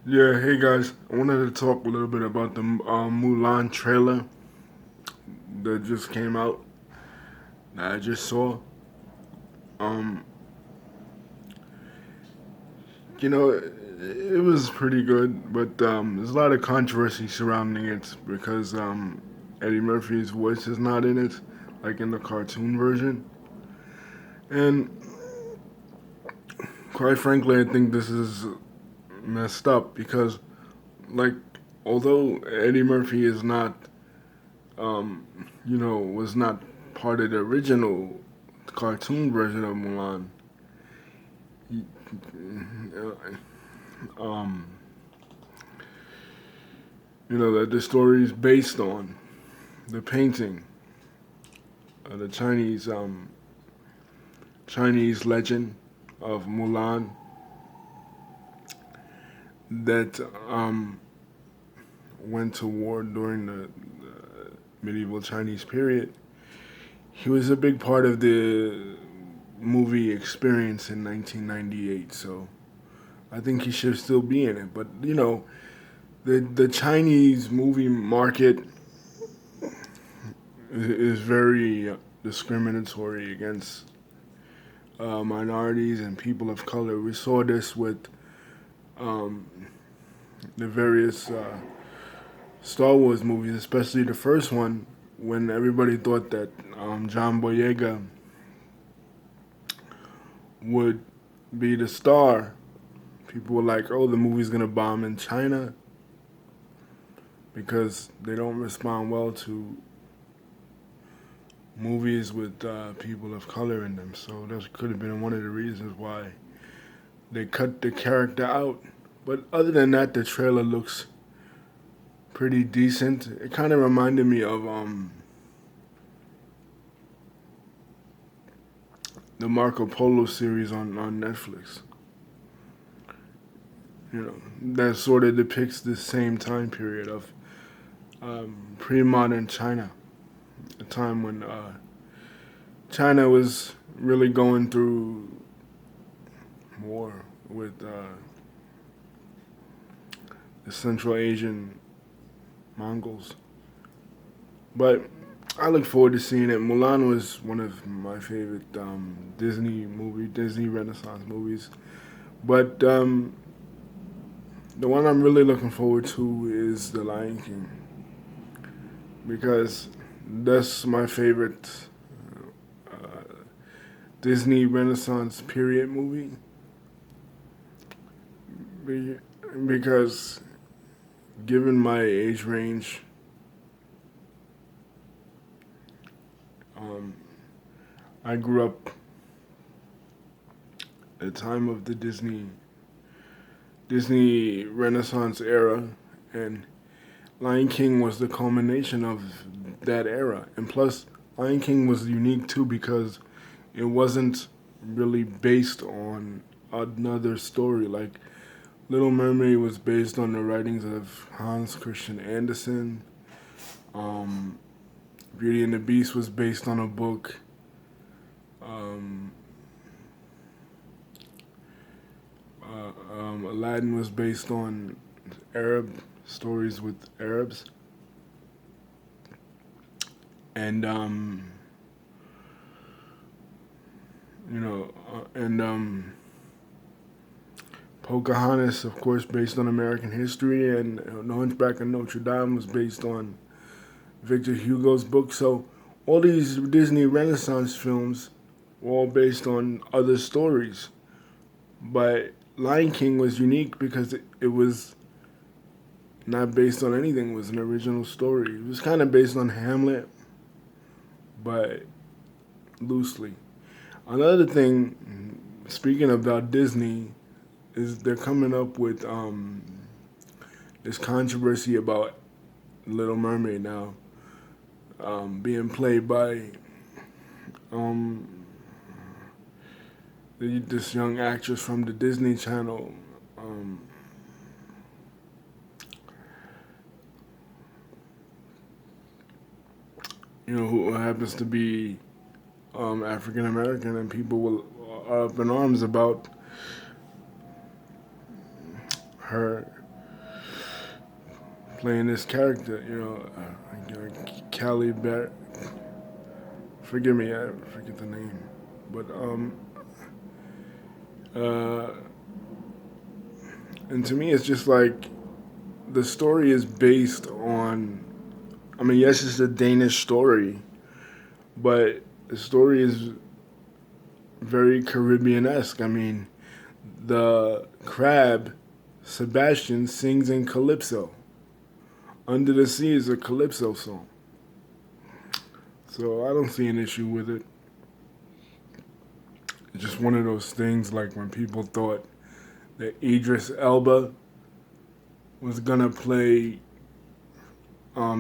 Yeah, hey guys. I wanted to talk a little bit about the Mulan trailer that just came out that I just saw. Um, it was pretty good, but there's a lot of controversy surrounding it because Eddie Murphy's voice is not in it, like in the cartoon version. And quite frankly, I think this is messed up because, like, although Eddie Murphy is not, was not part of the original cartoon version of Mulan. Um, that the story is based on the painting, the Chinese legend of Mulan that went to war during the medieval Chinese period. He was a big part of the movie experience in 1998, so I think he should still be in it. But the Chinese movie market is very discriminatory against minorities and people of color. We saw this with um, the various Star Wars movies, especially the first one, when everybody thought that John Boyega would be the star. People were like, "Oh, the movie's gonna bomb in China because they don't respond well to movies with people of color in them." So that could have been one of the reasons why they cut the character out. But other than that, the trailer looks pretty decent. It kind of reminded me of the Marco Polo series on Netflix. That sort of depicts the same time period of pre-modern China, a time when China was really going through war with the Central Asian Mongols. But I look forward to seeing it. Mulan was one of my favorite Disney Renaissance movies. But the one I'm really looking forward to is The Lion King because that's my favorite Disney Renaissance period movie. Because given my age range, um, I grew up at the time of the Disney Renaissance era, and Lion King was the culmination of that era. And plus, Lion King was unique too because it wasn't really based on another story. Like Little Mermaid was based on the writings of Hans Christian Andersen. Um, Beauty and the Beast was based on a book. Um, Aladdin was based on Arab stories with Arabs, and and Pocahontas, of course, based on American history, and The Hunchback of Notre Dame was based on Victor Hugo's book. So all these Disney Renaissance films were all based on other stories. But Lion King was unique because it was not based on anything. It was an original story. It was kind of based on Hamlet, but loosely. Another thing, speaking about Disney, is they're coming up with this controversy about Little Mermaid now being played by um, this young actress from the Disney Channel. Um, who happens to be African American, and people are up in arms about her playing this character. Callie Barrett. Forgive me, I forget the name, but uh, and to me, it's just like the story is based on. I mean, yes, it's a Danish story, but the story is very Caribbean-esque. I mean, the crab Sebastian sings in calypso. Under the Sea is a calypso song. So I don't see an issue with it. It's just one of those things like when people thought that Idris Elba was gonna play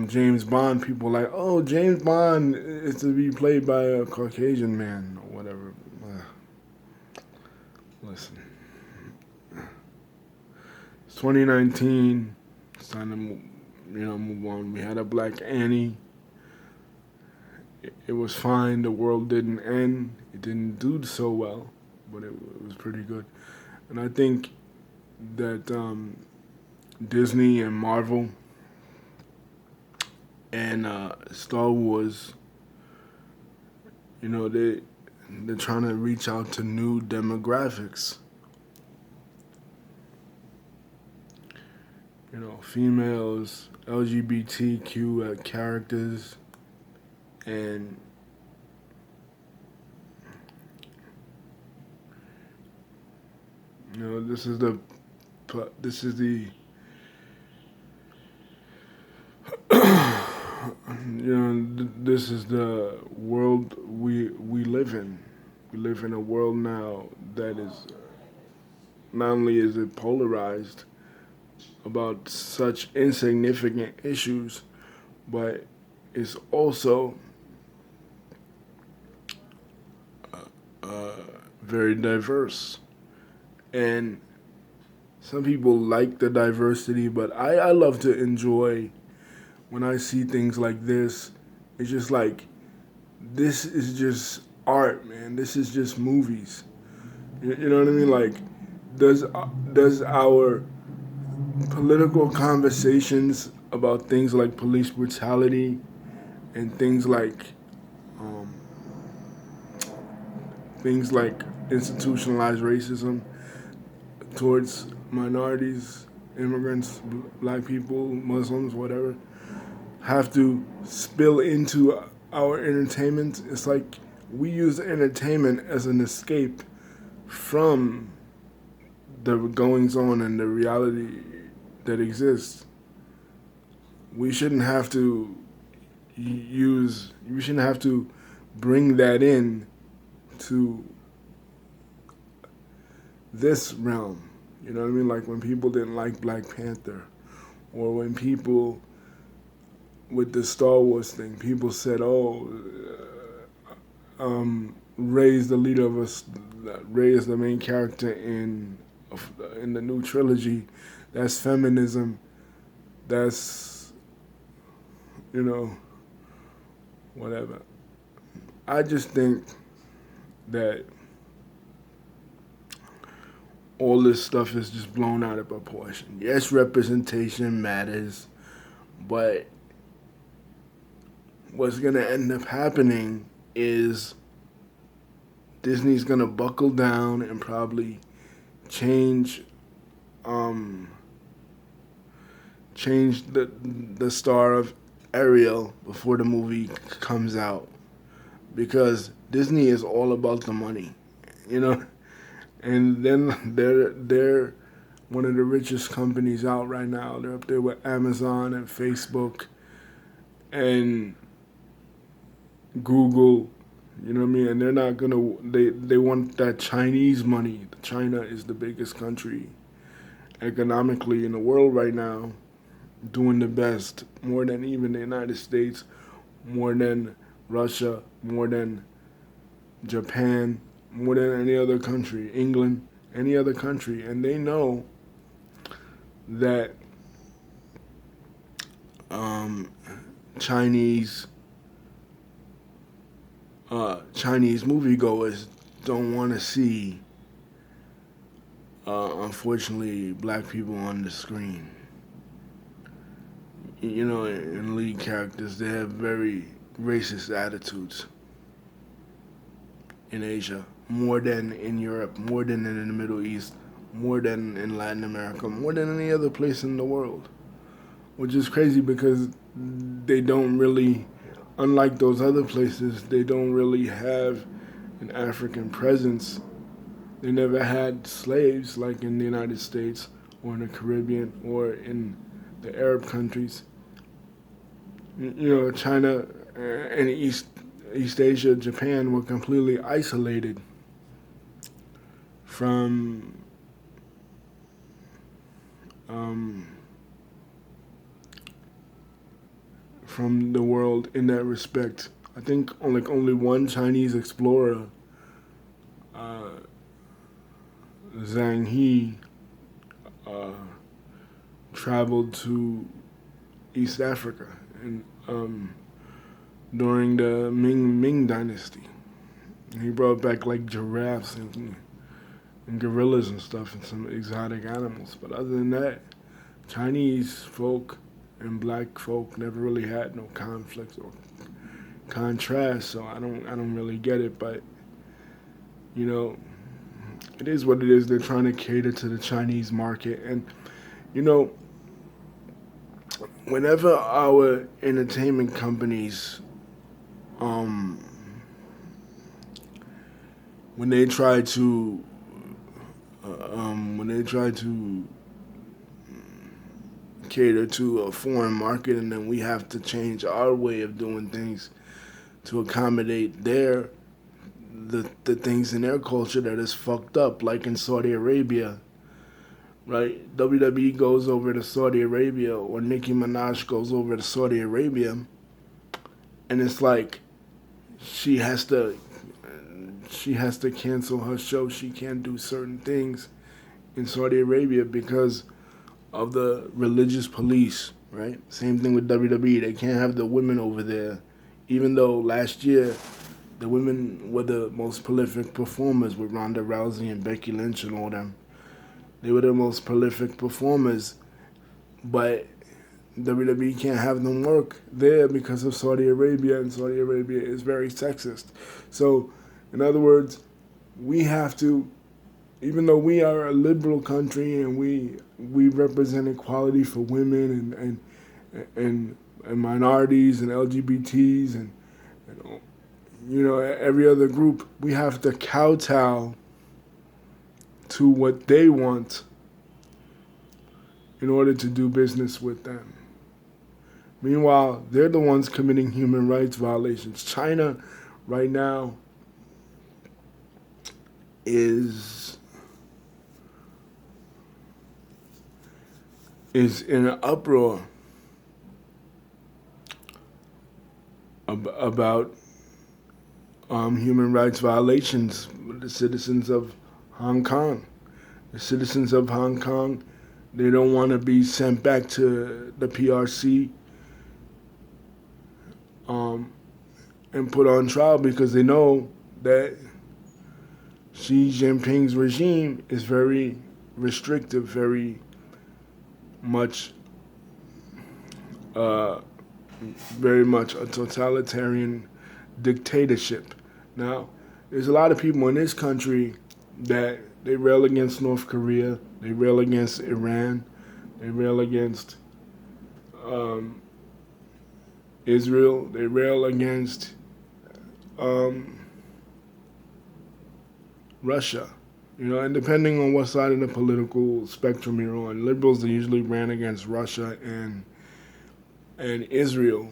James Bond, people were like, oh, James Bond is to be played by a Caucasian man or whatever. Listen, it's 2019. It's time to move on. We had a Black Annie. It was fine. The world didn't end. It didn't do so well, but it was pretty good. And I think that Disney and Marvel and Star Wars, they're trying to reach out to new demographics. Females, LGBTQ characters, and this is the this is the world we live in. We live in a world now that is not only is it polarized about such insignificant issues, but it's also very diverse. And some people like the diversity, but I love to enjoy when I see things like this. It's just like, this is just art, man. This is just movies. You know what I mean? Like, does our political conversations about things like police brutality and um, things like institutionalized racism towards minorities, immigrants, black people, Muslims, whatever, have to spill into our entertainment? It's like we use entertainment as an escape from the goings on and the reality that exists. We shouldn't have to we shouldn't have to bring that in to this realm. You know what I mean? Like when people didn't like Black Panther, or when people with the Star Wars thing, people said, "Oh, Rey's the leader of us. Rey is the main character in the new trilogy. That's feminism. That's whatever." I just think that all this stuff is just blown out of proportion. Yes, representation matters, but what's gonna end up happening is Disney's gonna buckle down and probably change change the star of Ariel before the movie comes out, because Disney is all about the money, you know. And then they're one of the richest companies out right now. They're up there with Amazon and Facebook and Google, you know what I mean? And they're not gonna they want that Chinese money. China is the biggest country economically in the world right now, doing the best, more than even the United States, more than Russia, more than Japan, more than any other country, England, any other country. And they know that Chinese Chinese moviegoers don't want to see, unfortunately, black people on the screen. in lead characters, they have very racist attitudes in Asia, more than in Europe, more than in the Middle East, more than in Latin America, more than any other place in the world. Which is crazy because they don't really, unlike those other places, they don't really have an African presence. They never had slaves like in the United States or in the Caribbean or in the Arab countries. China and East Asia, Japan were completely isolated from um, from the world in that respect. I think only one Chinese explorer, uh, Zhang He, uh, traveled to East Africa and during the Ming Dynasty. He brought back like giraffes and gorillas and stuff and some exotic animals. But other than that, Chinese folk and black folk never really had no conflicts or contrast. So I don't really get it. But you know, it is what it is. They're trying to cater to the Chinese market, and you know, whenever our entertainment companies, um, when they try to, when they try to cater to a foreign market, and then we have to change our way of doing things to accommodate the things in their culture that is fucked up, like in Saudi Arabia, right? WWE goes over to Saudi Arabia, or Nicki Minaj goes over to Saudi Arabia, and it's like she has to she has to cancel her show. She can't do certain things in Saudi Arabia because of the religious police, right? Same thing with WWE. They can't have the women over there, even though last year the women were the most prolific performers with Ronda Rousey and Becky Lynch and all them. They were the most prolific performers, but WWE can't have them work there because of Saudi Arabia, and Saudi Arabia is very sexist. So, in other words, we have to, even though we are a liberal country and we represent equality for women and minorities and LGBTs and every other group, we have to kowtow to what they want in order to do business with them. Meanwhile, they're the ones committing human rights violations. China, right now, is in an uproar about human rights violations with the citizens of Hong Kong. The citizens of Hong Kong, they don't want to be sent back to the PRC and put on trial because they know that Xi Jinping's regime is very restrictive, very much, uh, very much a totalitarian dictatorship. Now, there's a lot of people in this country that they rail against North Korea, they rail against Iran, they rail against Israel, they rail against Russia. And depending on what side of the political spectrum you're on, liberals they usually ran against Russia and Israel,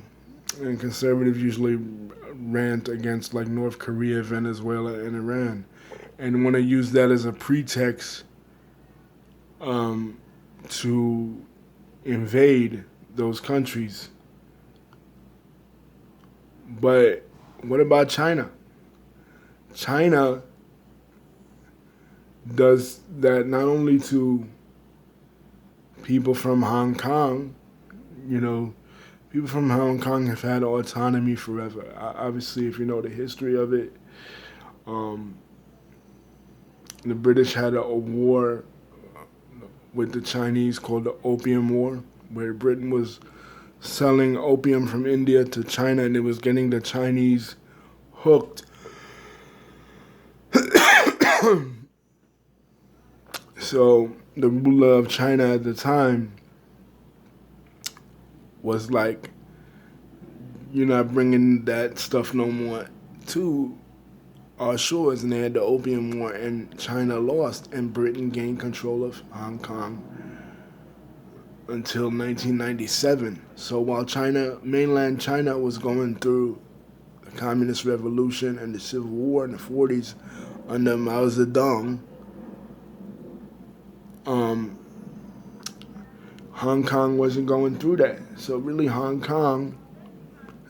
and conservatives usually rant against like North Korea, Venezuela, and Iran, and want to use that as a pretext to invade those countries. But what about China? China does that not only to people from Hong Kong. People from Hong Kong have had autonomy forever. Obviously, if you know the history of it, the British had a war with the Chinese called the Opium War, where Britain was selling opium from India to China, and it was getting the Chinese hooked. So the ruler of China at the time was like, "You're not bringing that stuff no more to our shores," and they had the Opium War, and China lost, and Britain gained control of Hong Kong until 1997. So while mainland China was going through the Communist Revolution and the Civil War in the 40s under Mao Zedong, um, Hong Kong wasn't going through that. So really, Hong Kong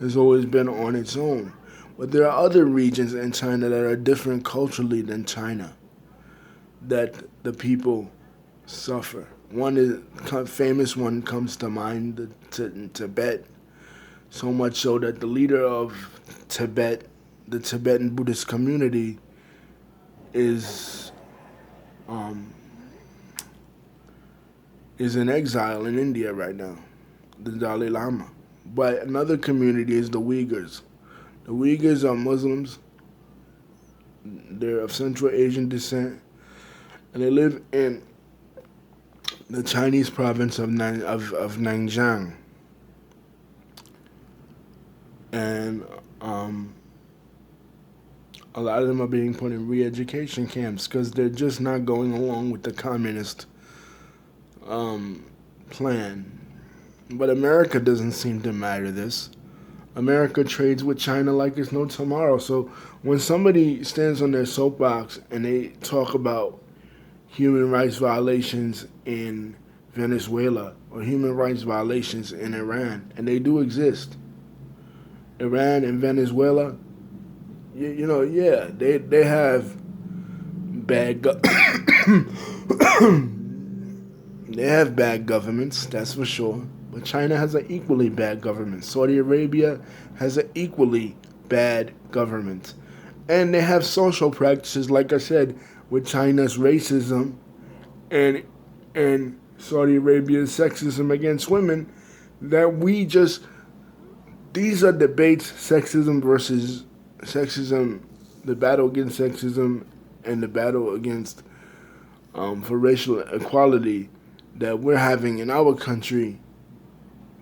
has always been on its own. But there are other regions in China that are different culturally than China that the people suffer. One is famous one comes to mind, Tibet. So much so that the leader of Tibet, the Tibetan Buddhist community, is in exile in India right now, the Dalai Lama. But another community is the Uyghurs. The Uyghurs are Muslims. They're of Central Asian descent, and they live in the Chinese province of Nanjing. And a lot of them are being put in re-education camps because they're just not going along with the communist plan. But America doesn't seem to matter this. America trades with China like it's no tomorrow. So when somebody stands on their soapbox and they talk about human rights violations in Venezuela or human rights violations in Iran, and they do exist, Iran and Venezuela, they have bad they have bad governments, that's for sure. But China has an equally bad government. Saudi Arabia has an equally bad government. And they have social practices, like I said, with China's racism and Saudi Arabia's sexism against women, that these are debates, sexism versus sexism, the battle against sexism and the battle against for racial equality that we're having in our country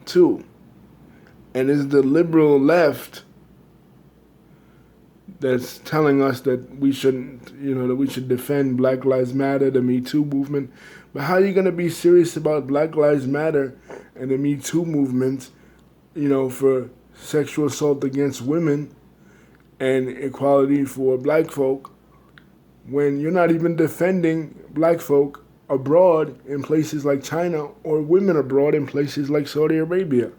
too. And it's the liberal left that's telling us that we shouldn't, that we should defend Black Lives Matter, the Me Too movement. But how are you going to be serious about Black Lives Matter and the Me Too movement, for sexual assault against women and equality for black folk when you're not even defending black folk abroad in places like China or women abroad in places like Saudi Arabia?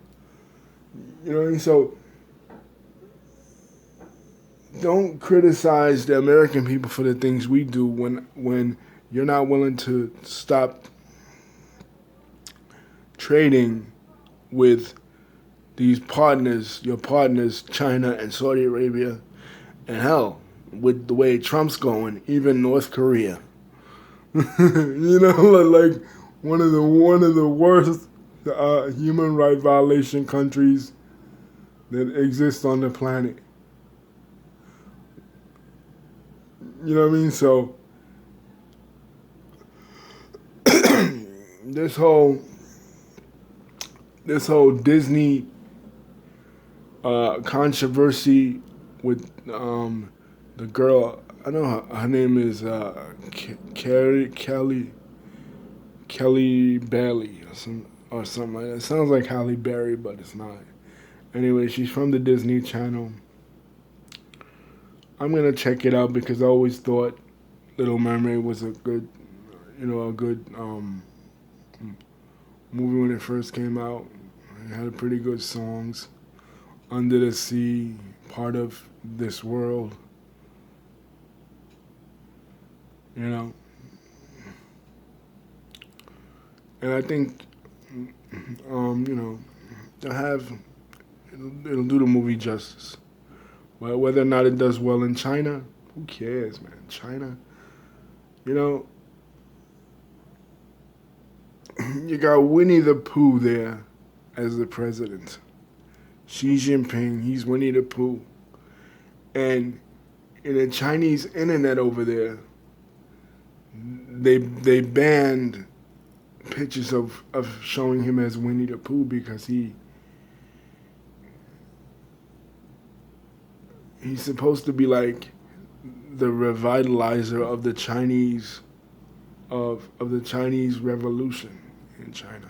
You know what I mean? So don't criticize the American people for the things we do when you're not willing to stop trading with these partners, your partners, China and Saudi Arabia, and hell, with the way Trump's going, even North Korea. Like one of the worst human rights violation countries that exists on the planet. You know what I mean? So this whole Disney controversy with the girl, I know her name is Kelly Bailey or something like that. It sounds like Halle Berry, but it's not. Anyway, she's from the Disney Channel. I'm gonna check it out because I always thought Little Mermaid was a good movie when it first came out. It had pretty good songs. Under the Sea, Part of This World. And I think, it'll do the movie justice. But whether or not it does well in China, who cares, man? China, you got Winnie the Pooh there, as the president. Xi Jinping, he's Winnie the Pooh. And in the Chinese internet over there, they banned pictures of showing him as Winnie the Pooh because he's supposed to be like the revitalizer of the Chinese of the Chinese Revolution in China.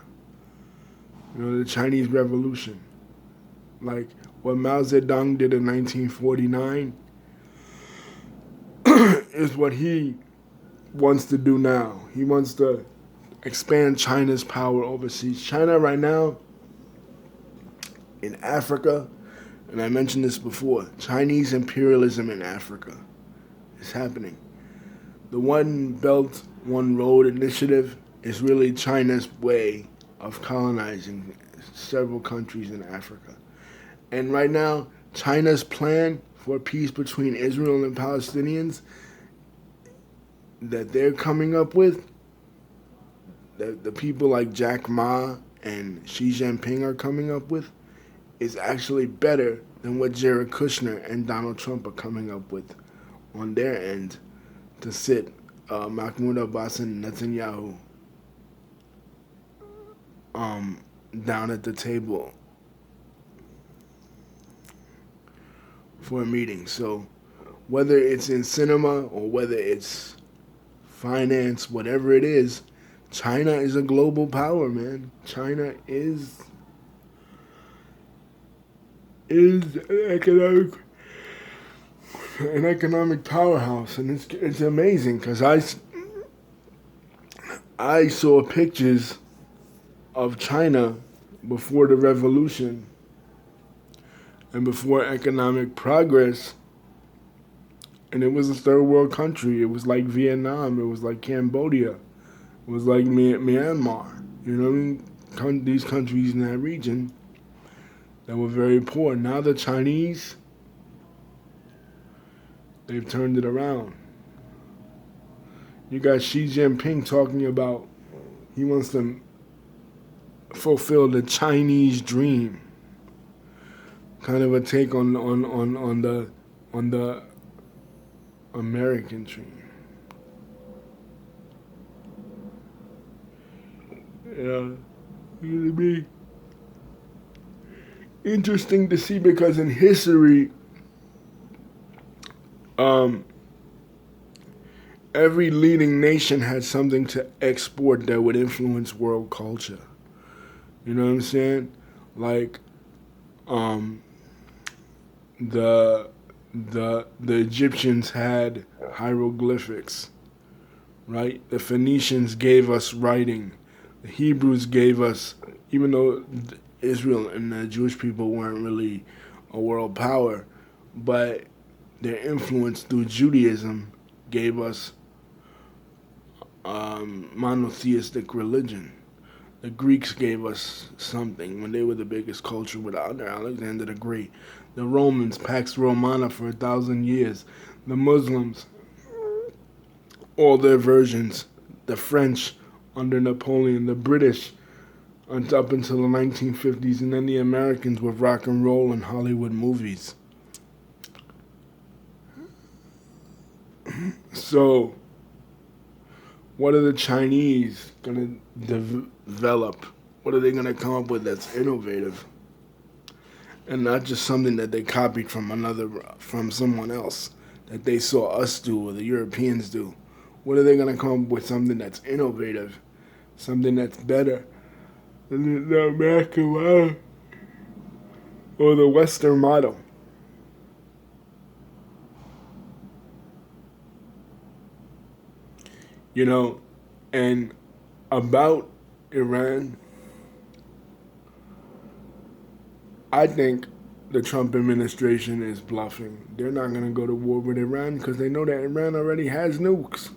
You know, the Chinese Revolution. Like what Mao Zedong did in 1949 is what he wants to do now. He wants to expand China's power overseas. China right now in Africa, and I mentioned this before, Chinese imperialism in Africa is happening. The One Belt, One Road initiative is really China's way of colonizing several countries in Africa. And right now, China's plan for peace between Israel and Palestinians that they're coming up with, that the people like Jack Ma and Xi Jinping are coming up with, is actually better than what Jared Kushner and Donald Trump are coming up with on their end to sit Mahmoud Abbas and Netanyahu down at the table for a meeting. So whether it's in cinema or whether it's finance, whatever it is, China is a global power, man. China is an economic powerhouse, and it's amazing because I saw pictures of China before the revolution and before economic progress, and it was a third world country. It was like Vietnam. It was like Cambodia. It was like Myanmar. You know what I mean? These countries in that region that were very poor. Now the Chinese, they've turned it around. You got Xi Jinping talking about he wants to fulfill the Chinese dream. Kind of a take on the American dream. Yeah, it'll be interesting to see because in history, every leading nation had something to export that would influence world culture. You know what I'm saying? Like, the Egyptians had hieroglyphics, right? The Phoenicians gave us writing. The Hebrews gave us, even though Israel and the Jewish people weren't really a world power, but their influence through Judaism gave us monotheistic religion. The Greeks gave us something when they were the biggest culture without Alexander the Great. The Romans, Pax Romana for 1,000 years. The Muslims, all their versions. The French under Napoleon. The British up until the 1950s. And then the Americans with rock and roll and Hollywood movies. So, what are the Chinese going to develop? What are they going to come up with that's innovative? And not just something that they copied from someone else, that they saw us do or the Europeans do. What are they going to come up with something that's innovative, something that's better than the American model or the Western model? You know, and about Iran, I think the Trump administration is bluffing. They're not going to go to war with Iran because they know that Iran already has nukes.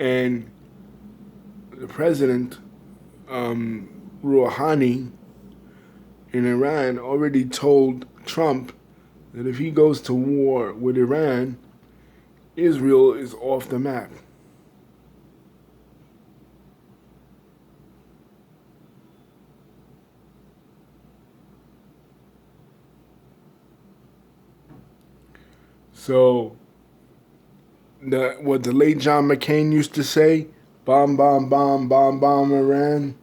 And the president, Rouhani, in Iran already told Trump that if he goes to war with Iran, Israel is off the map. So what the late John McCain used to say, bomb, bomb, bomb, bomb, bomb Iran.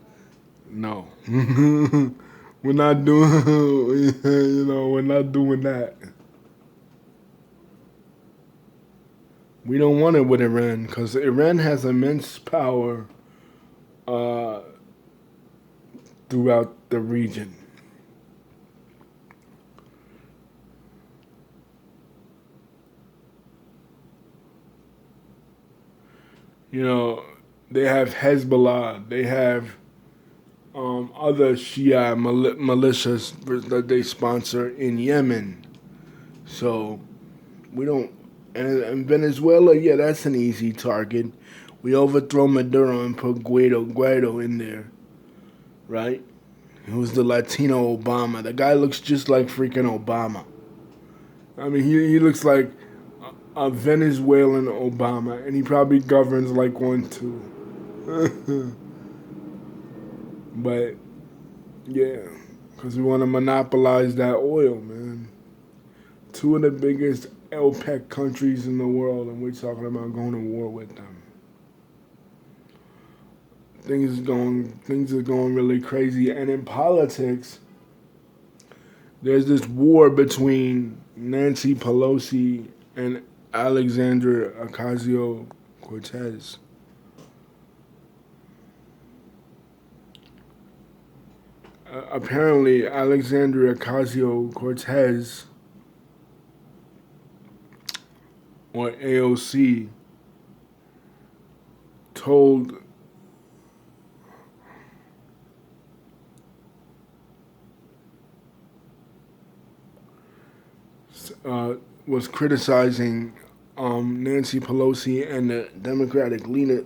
No, we're not doing. We're not doing that. We don't want it with Iran because Iran has immense power uh, throughout the region. You know, they have Hezbollah. They have other Shia militias that they sponsor in Yemen. So we don't. And Venezuela, yeah, that's an easy target. We overthrow Maduro and put Guaido in there, right? Who's the Latino Obama? The guy looks just like freaking Obama. I mean, he looks like a Venezuelan Obama, and he probably governs like one too. But yeah, because we want to monopolize that oil, man. Two of the biggest OPEC countries in the world, and we're talking about going to war with them. Things are going really crazy, and in politics, there's this war between Nancy Pelosi and Alexandria Ocasio Cortez. Apparently, Alexandria Ocasio Cortez, or AOC, told was criticizing Nancy Pelosi and the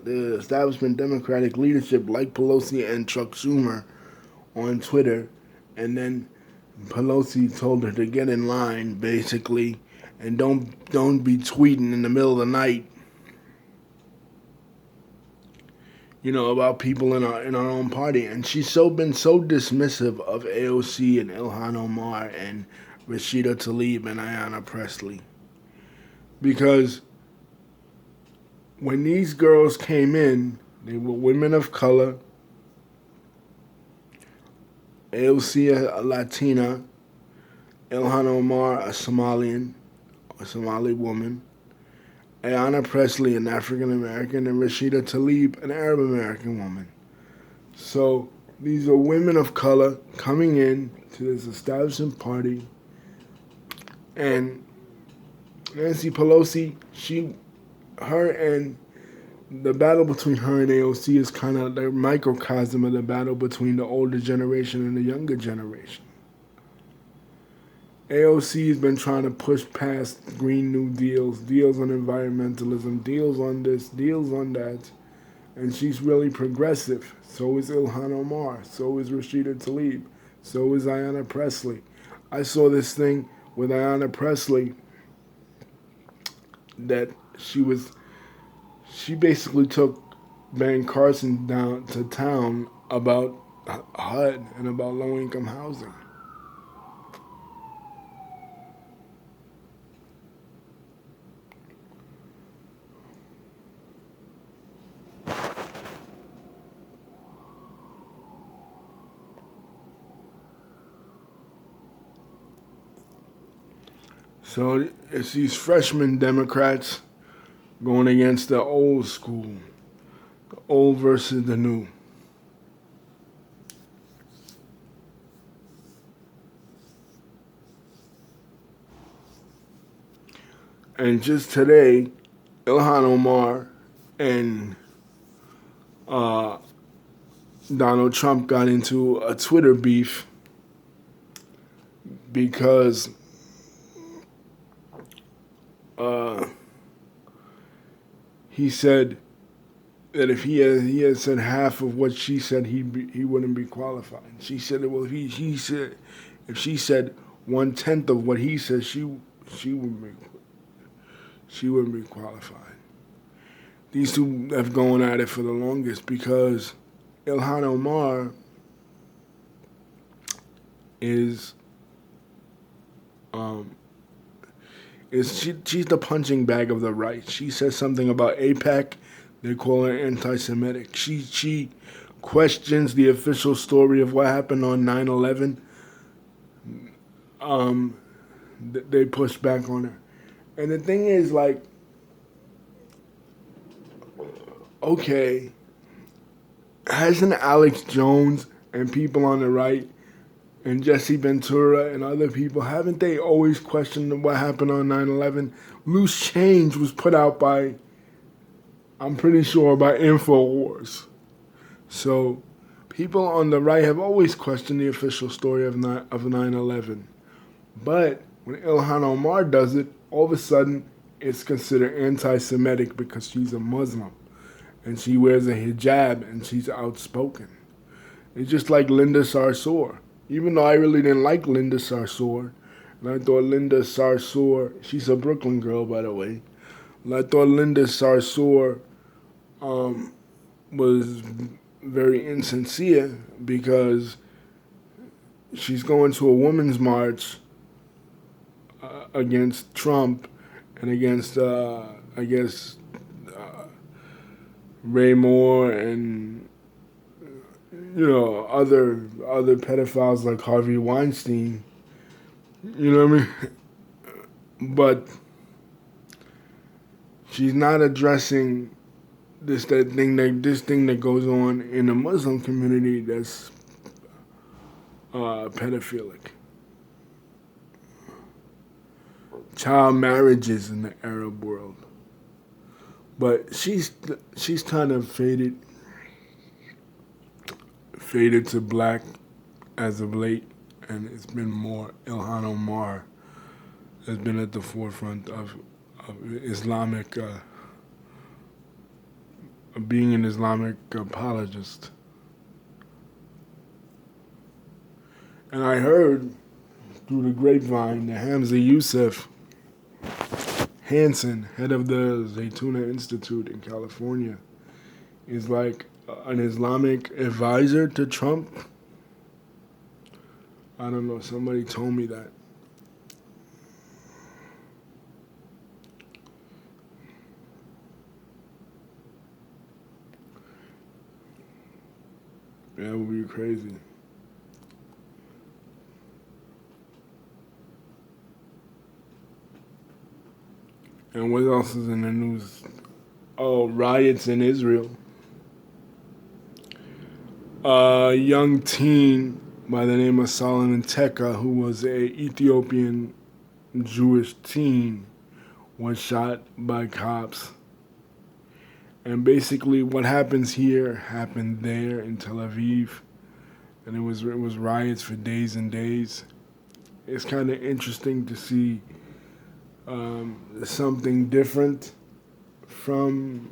the establishment Democratic leadership, like Pelosi and Chuck Schumer, on Twitter, and then Pelosi told her to get in line, basically, and don't be tweeting in the middle of the night, about people in our own party. And she's been so dismissive of AOC and Ilhan Omar and Rashida Tlaib and Ayanna Pressley, because when these girls came in, they were women of color. AOC, a Latina, Ilhan Omar, a Somali woman, Ayanna Pressley, an African American, and Rashida Tlaib, an Arab American woman. So these are women of color coming in to this establishment party, and Nancy Pelosi, the battle between her and AOC is kind of the microcosm of the battle between the older generation and the younger generation. AOC has been trying to push past Green New Deals, deals on environmentalism, deals on this, deals on that, and she's really progressive. So is Ilhan Omar, so is Rashida Tlaib, so is Ayanna Pressley. I saw this thing with Ayanna Pressley that she basically took Ben Carson down to town about HUD and about low-income housing. So it's these freshman Democrats going against the old school, the old versus the new. And just today, Ilhan Omar and Donald Trump got into a Twitter beef because he said that if he had said half of what she said, he wouldn't be qualified. She said, well, if she said 1/10 of what he said, she wouldn't be qualified. These two have gone at it for the longest because Ilhan Omar is She's the punching bag of the right. She says something about APAC, they call her anti-Semitic. She questions the official story of what happened on 9/11. They push back on her, and the thing is, like, okay, hasn't Alex Jones and people on the right and Jesse Ventura and other people, haven't they always questioned what happened on 9/11? Loose Change was put out by, I'm pretty sure, by InfoWars. So people on the right have always questioned the official story of 9/11. But when Ilhan Omar does it, all of a sudden it's considered anti-Semitic because she's a Muslim and she wears a hijab and she's outspoken. It's just like Linda Sarsour. Even though I really didn't like Linda Sarsour, and I thought Linda Sarsour, she's a Brooklyn girl, by the way, and I thought Linda Sarsour was very insincere because she's going to a women's march against Trump and against, I guess, Ray Moore and other pedophiles like Harvey Weinstein. You know what I mean? But she's not addressing this thing that goes on in the Muslim community that's pedophilic. Child marriages in the Arab world. But she's kind of faded to black as of late, and it's been more Ilhan Omar has been at the forefront of Islamic, being an Islamic apologist. And I heard through the grapevine that Hamza Youssef Hansen, head of the Zaytuna Institute in California, is like an Islamic advisor to Trump. I don't know, somebody told me that. That would be crazy. And what else is in the news? Oh, riots in Israel. A young teen by the name of Solomon Teka, who was a Ethiopian Jewish teen, was shot by cops. And basically what happens here happened there in Tel Aviv. And it was riots for days and days. It's kind of interesting to see something different from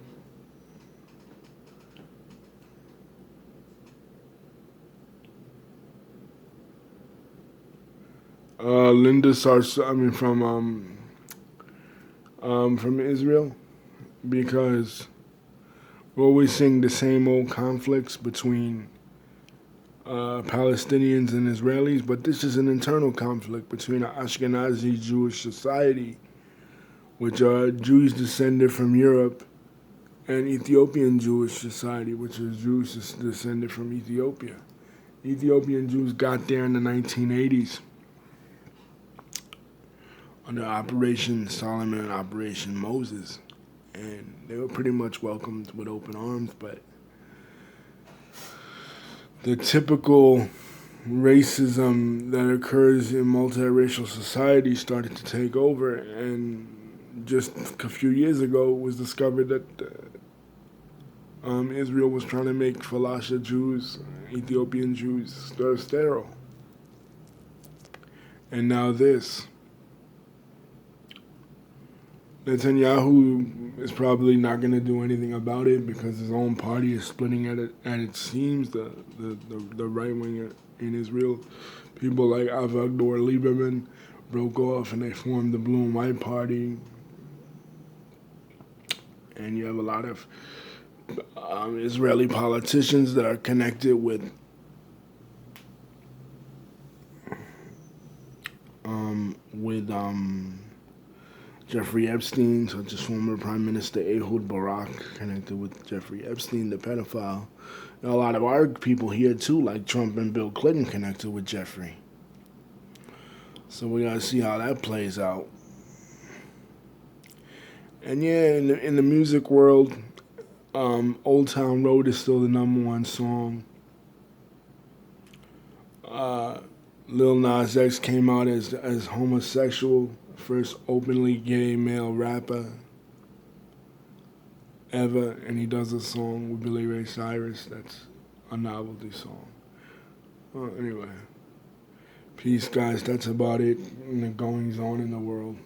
Linda Sarsour, from Israel, because we're always seeing the same old conflicts between Palestinians and Israelis, but this is an internal conflict between an Ashkenazi Jewish society, which are Jews descended from Europe, and Ethiopian Jewish society, which is Jews descended from Ethiopia. Ethiopian Jews got there in the 1980s under Operation Solomon and Operation Moses, and they were pretty much welcomed with open arms, but the typical racism that occurs in multiracial society started to take over, and just a few years ago it was discovered that Israel was trying to make Falasha Jews, Ethiopian Jews, sterile. And now this. Netanyahu is probably not going to do anything about it because his own party is splitting at its seams. The right wing in Israel, people like Avigdor Lieberman broke off and they formed the Blue and White Party. And you have a lot of Israeli politicians that are connected with Jeffrey Epstein, such as former Prime Minister Ehud Barak, connected with Jeffrey Epstein, the pedophile. And a lot of our people here too, like Trump and Bill Clinton, connected with Jeffrey. So we gotta see how that plays out. And yeah, in the music world, Old Town Road is still the #1 song. Lil Nas X came out as homosexual, first openly gay male rapper ever, and he does a song with Billy Ray Cyrus that's a novelty song. Anyway, peace, guys. That's about it. And the goings on in the world.